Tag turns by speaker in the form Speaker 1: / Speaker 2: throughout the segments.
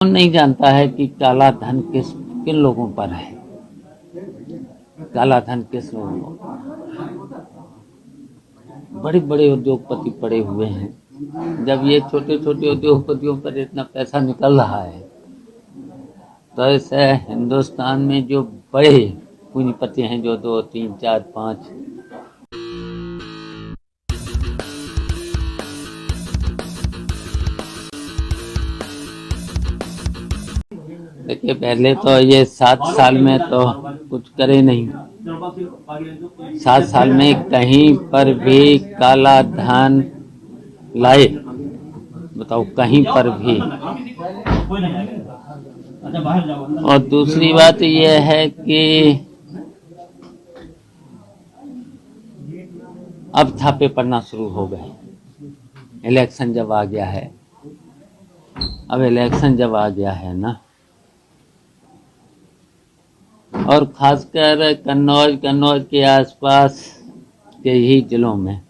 Speaker 1: कौन नहीं जानता है कि काला धन किन लोगों पर है। काला धन किस लोगों को, बड़े बड़े उद्योगपति पड़े हुए हैं। जब ये छोटे छोटे उद्योगपतियों पर इतना पैसा निकल रहा है तो ऐसे हिंदुस्तान में जो बड़े पूंजीपति हैं, जो 2, 3, 4, 5 देखिए, पहले तो ये 7 साल में तो कुछ करे नहीं। 7 साल में कहीं पर भी काला धन लाए, बताओ, कहीं पर भी। और दूसरी बात यह है कि अब छापे पड़ना शुरू हो गए। इलेक्शन जब आ गया है, अब इलेक्शन जब आ गया है ना, और खासकर कन्नौज के आसपास के ही जिलों में,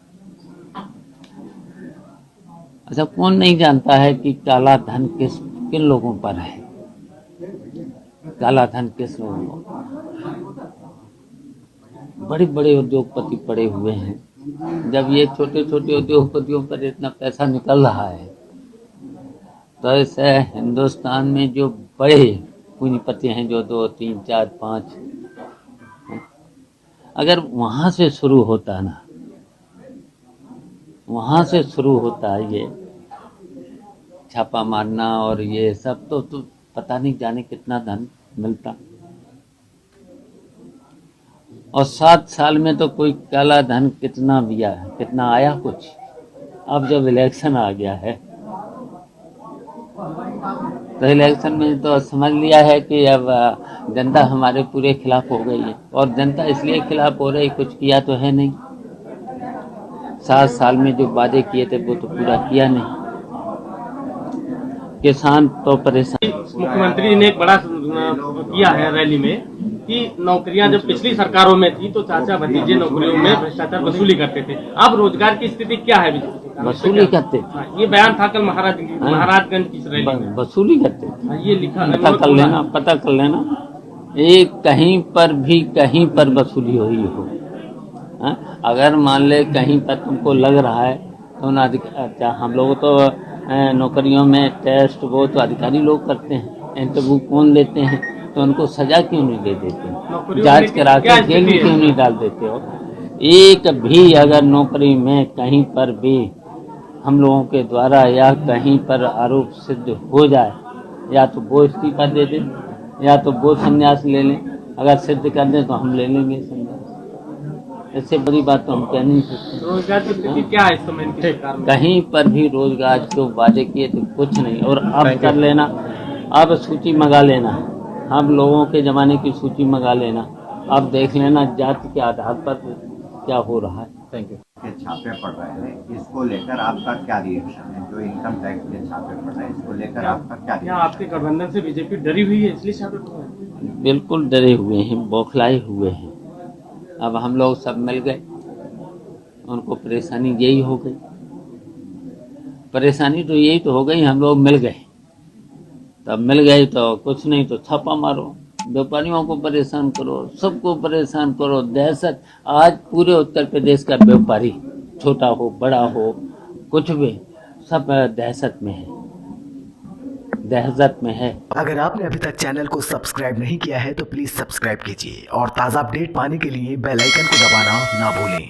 Speaker 1: अच्छा, कौन नहीं जानता है कि काला धन किन लोगों पर है। काला धन किस लोगों को, बड़े बड़े उद्योगपति पड़े हुए हैं। जब ये छोटे छोटे उद्योगपतियों पर इतना पैसा निकल रहा है तो ऐसे हिंदुस्तान में जो बड़े पूंजीपति हैं, जो 2, 3, 4, 5, अगर वहां से शुरू होता ना, वहां से शुरू होता ये छापा मारना और ये सब, तो पता नहीं जाने कितना धन मिलता। और 7 साल में तो कोई काला धन कितना आया कुछ। अब जब इलेक्शन आ गया है तो इलेक्शन में तो समझ लिया है कि अब जनता हमारे पूरे खिलाफ हो गई है। और जनता इसलिए खिलाफ हो रही, कुछ किया तो है नहीं। 7 साल में जो वादे किए थे वो तो पूरा किया नहीं। किसान तो परेशान।
Speaker 2: मुख्यमंत्री ने एक बड़ा किया है रैली में कि नौकरियां जब पिछली सरकारों में थी तो चाचा भतीजे नौकरियों में भ्रष्टाचार वसूली करते थे। अब रोजगार की स्थिति क्या है?
Speaker 1: वसूली करते थे।
Speaker 2: ये बयान था कल महाराजगंज की रैली में।
Speaker 1: वसूली करते थे।
Speaker 2: ये लिखा,
Speaker 1: पता कर लेना एक कहीं पर वसूली हुई हो। अगर मान ले कहीं पर तुमको लग रहा है तो हम लोग तो नौकरियों में टेस्ट वो तो अधिकारी लोग करते हैं, इंटरव्यू कौन लेते हैं, तो उनको सजा क्यों नहीं दे देते, जांच करा के जेल में क्यों नहीं डाल देते हो। एक भी अगर नौकरी में कहीं पर भी हम लोगों के द्वारा या कहीं पर आरोप सिद्ध हो जाए, या तो वो इस्तीफा दे दें या तो वो संन्यास ले लें। अगर सिद्ध कर दें तो हम ले लेंगे संन्यास। इससे बड़ी बात तो हम कह नहीं सकते।
Speaker 2: रोजगार की स्थिति क्या है इस समय इनकी सरकार में?
Speaker 1: कहीं पर भी रोजगार जो वादे किए थे कुछ नहीं। और अब कर लेना, अब सूची मंगा लेना, हम लोगों के जमाने की सूची मंगा लेना, अब देख लेना जाति के आधार पर क्या हो रहा है।
Speaker 2: Thank you.
Speaker 3: छापे पड़ रहे हैं, इसको लेकर आपका क्या रिएक्शन है? जो इनकम टैक्स के छापे पड़ रहे हैं, इसको लेकर आपका क्या रिएक्शन?
Speaker 2: आपके गठबंधन से बीजेपी डरी हुई है इसलिए छापे पड़ रहे हैं?
Speaker 1: बिल्कुल डरे हुए हैं, बौखलाए हुए हैं। अब हम लोग सब मिल गए, उनको परेशानी यही हो गई। परेशानी तो यही तो हो गई, हम लोग मिल गए। तब मिल गए तो कुछ नहीं तो छापा मारो, व्यापारियों को परेशान करो, सबको परेशान करो। दहशत आज पूरे उत्तर प्रदेश का व्यापारी, छोटा हो बड़ा हो कुछ भी, सब दहशत में है, दहशत में है।
Speaker 4: अगर आपने अभी तक चैनल को सब्सक्राइब नहीं किया है तो प्लीज सब्सक्राइब कीजिए और ताज़ा अपडेट पाने के लिए बेल आइकन को दबाना ना भूलें।